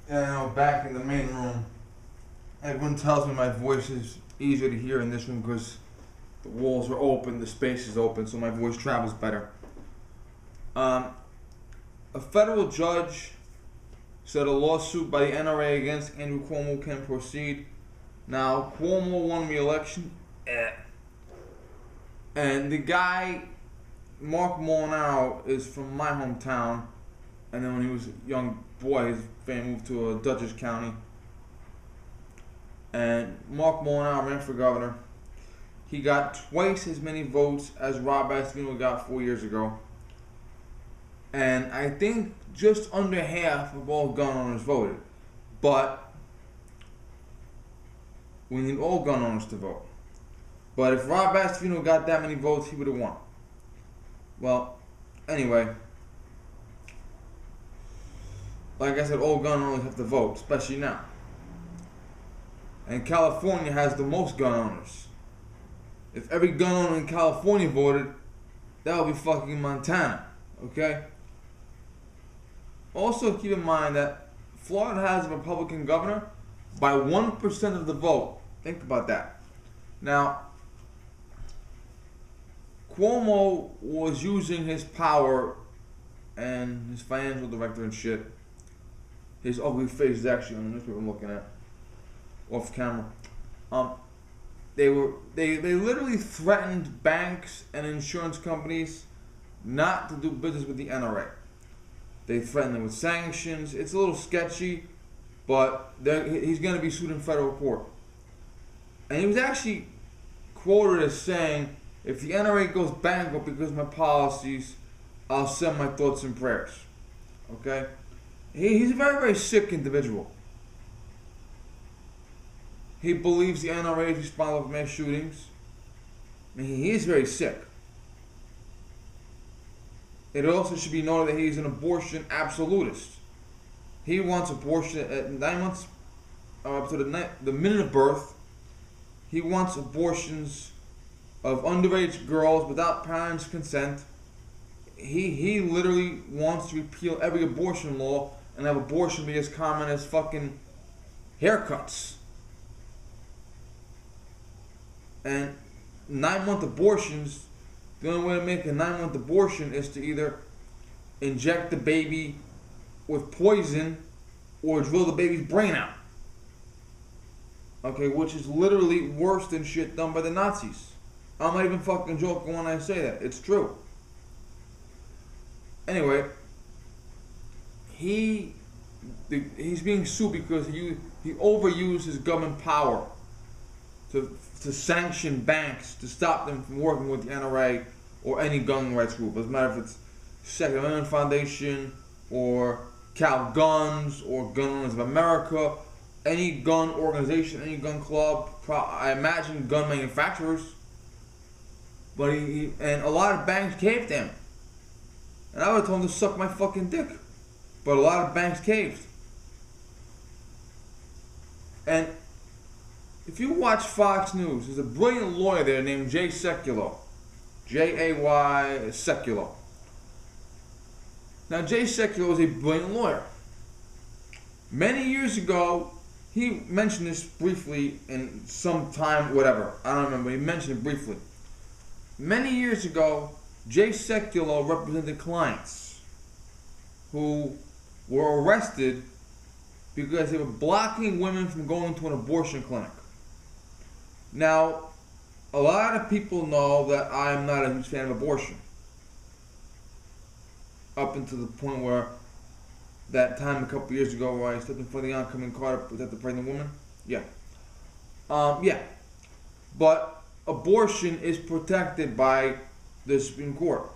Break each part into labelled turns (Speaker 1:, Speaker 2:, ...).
Speaker 1: Back in the main room. Everyone tells me my voice is easier to hear in this room because the walls are open, the space is open, so my voice travels better. A federal judge said a lawsuit by the NRA against Andrew Cuomo can proceed. Now, Cuomo won re-election, and the guy, Mark Molinaro, is from my hometown, and then when he was a young boy, his family moved to Dutchess County. And Mark Molinaro ran for governor. He got twice as many votes as Rob Astorino got 4 years ago. And I think just under half of all gun owners voted. But we need all gun owners to vote. But if Rob Astorino got that many votes, he would have won. Well, anyway, like I said, all gun owners have to vote, especially now. And California has the most gun owners. If every gun owner in California voted, that would be fucking Montana, okay? Also keep in mind that Florida has a Republican governor by 1% of the vote. Think about that. Now, Cuomo was using his power and his financial director and shit. His ugly face is actually on the newspaper I'm looking at, off camera. They literally threatened banks and insurance companies not to do business with the NRA. They threatened them with sanctions. It's a little sketchy, but he's going to be sued in federal court. And he was actually quoted as saying, "If the NRA goes bankrupt because of my policies, I'll send my thoughts and prayers." Okay? He's a very, very sick individual. He believes the NRA is responsible for mass shootings. I mean, he is very sick. It also should be noted that he's an abortion absolutist. He wants abortion at 9 months, up to the minute of birth. He wants abortions of underage girls without parents' consent. He literally wants to repeal every abortion law and have abortion be as common as fucking haircuts. And 9-month abortions, the only way to make a 9-month abortion is to either inject the baby with poison or drill the baby's brain out. Okay, which is literally worse than shit done by the Nazis. I'm not even fucking joking when I say that. It's true. Anyway, he's being sued because he overused his government power to sanction banks to stop them from working with the NRA or any gun rights group. Doesn't matter if it's Second Amendment Foundation or Cal Guns or Gun Owners of America, any gun organization, any gun club. I imagine gun manufacturers. But and a lot of banks caved him. And I would have told him to suck my fucking dick. But a lot of banks caved. And if you watch Fox News, there's a brilliant lawyer there named Jay Sekulow. J-A-Y Sekulow. Now, Jay Sekulow is a brilliant lawyer. Many years ago, he mentioned this briefly in some time, whatever. I don't remember. He mentioned it briefly. Many years ago, Jay Sekulow represented clients who were arrested because they were blocking women from going to an abortion clinic. Now, a lot of people know that I am not a huge fan of abortion. Up until the point where that time a couple years ago where I stepped in front of the oncoming car to protect the pregnant woman. Yeah. But abortion is protected by the Supreme Court.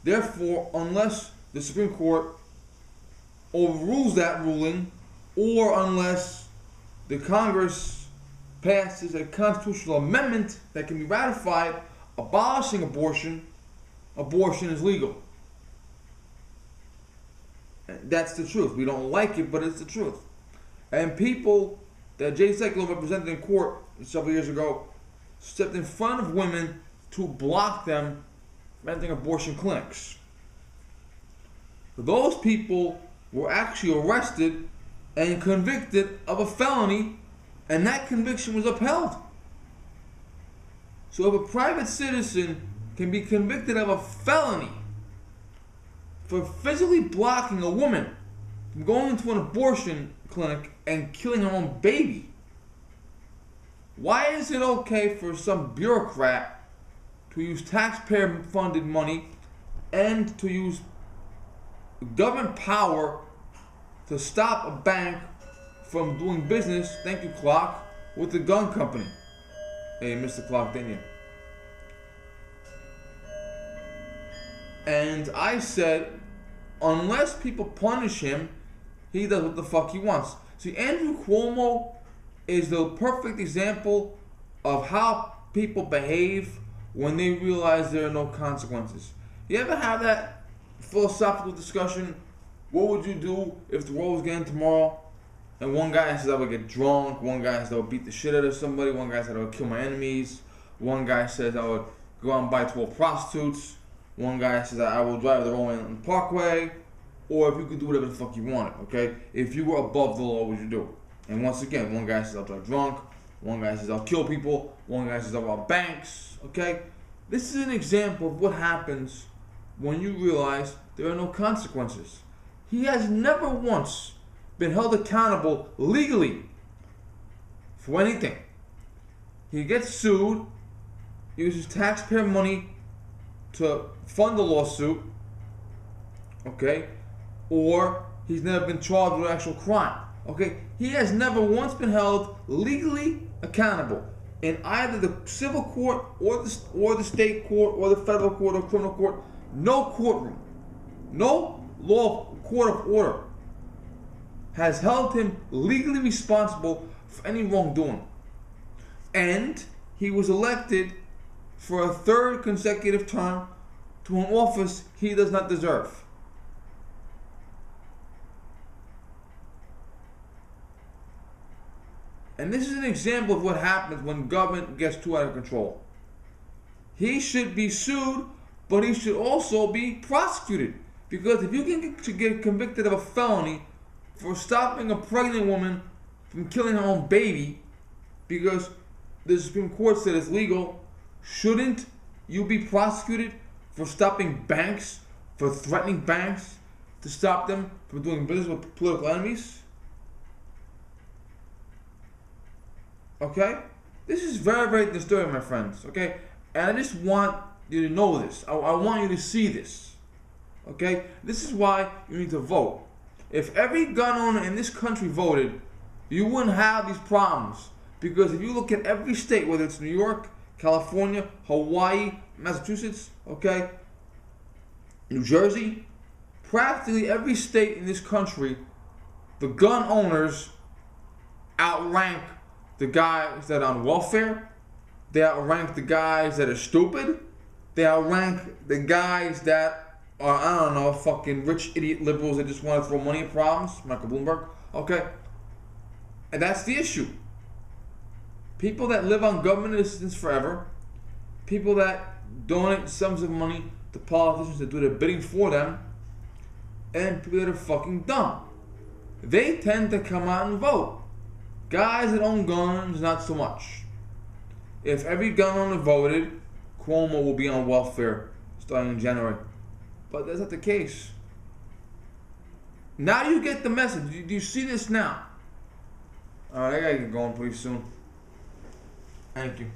Speaker 1: Therefore, unless the Supreme Court overrules that ruling, or unless the Congress passes a constitutional amendment that can be ratified abolishing abortion, abortion is legal. That's the truth. We don't like it, but it's the truth. And people that Jay Sekulow represented in court several years ago stepped in front of women to block them from entering abortion clinics. Those people were actually arrested and convicted of a felony, and that conviction was upheld. So if a private citizen can be convicted of a felony for physically blocking a woman from going into an abortion clinic and killing her own baby, why is it okay for some bureaucrat to use taxpayer-funded money and to use government power to stop a bank from doing business, thank you clock, with the gun company? Hey, Mr. Clock, didn't you? And I said, unless people punish him, he does what the fuck he wants. See, Andrew Cuomo is the perfect example of how people behave when they realize there are no consequences. You ever have that philosophical discussion? What would you do if the world was getting tomorrow? And one guy says I would get drunk, one guy says I would beat the shit out of somebody, one guy said I would kill my enemies, one guy says I would go out and buy 12 prostitutes, one guy says I will drive the wrong way on the parkway, or if you could do whatever the fuck you wanted, okay? If you were above the law, what would you do? And once again, one guy says I'll drive drunk, one guy says I'll kill people, one guy says I'll rob banks, okay? This is an example of what happens when you realize there are no consequences. He has never once been held accountable legally for anything. He gets sued, uses taxpayer money to fund the lawsuit, okay? Or he's never been charged with an actual crime, okay? He has never once been held legally accountable in either the civil court or the state court or the federal court or criminal court. No courtroom, no law court of order has held him legally responsible for any wrongdoing. And he was elected for a third consecutive term to an office he does not deserve. And this is an example of what happens when government gets too out of control. He should be sued, but he should also be prosecuted. Because if you can get convicted of a felony for stopping a pregnant woman from killing her own baby because the Supreme Court said it's legal, shouldn't you be prosecuted for stopping banks, for threatening banks to stop them from doing business with political enemies? Okay? This is very, very disturbing, my friends. Okay? And I just want you to know this. I want you to see this. Okay? This is why you need to vote. If every gun owner in this country voted, you wouldn't have these problems. Because if you look at every state, whether it's New York, California, Hawaii, Massachusetts, okay, New Jersey, practically every state in this country, the gun owners outrank the guys that are on welfare. They outrank the guys that are stupid. They outrank the guys that are, I don't know, fucking rich idiot liberals that just want to throw money at problems. Michael Bloomberg. Okay? And that's the issue. People that live on government assistance forever. People that donate sums of money to politicians that do their bidding for them. And people that are fucking dumb. They tend to come out and vote. Guys that own guns, not so much. If every gun owner voted, Cuomo will be on welfare starting in January. But that's not the case. Now you get the message. Do you see this now? Alright, I gotta get going pretty soon. Thank you.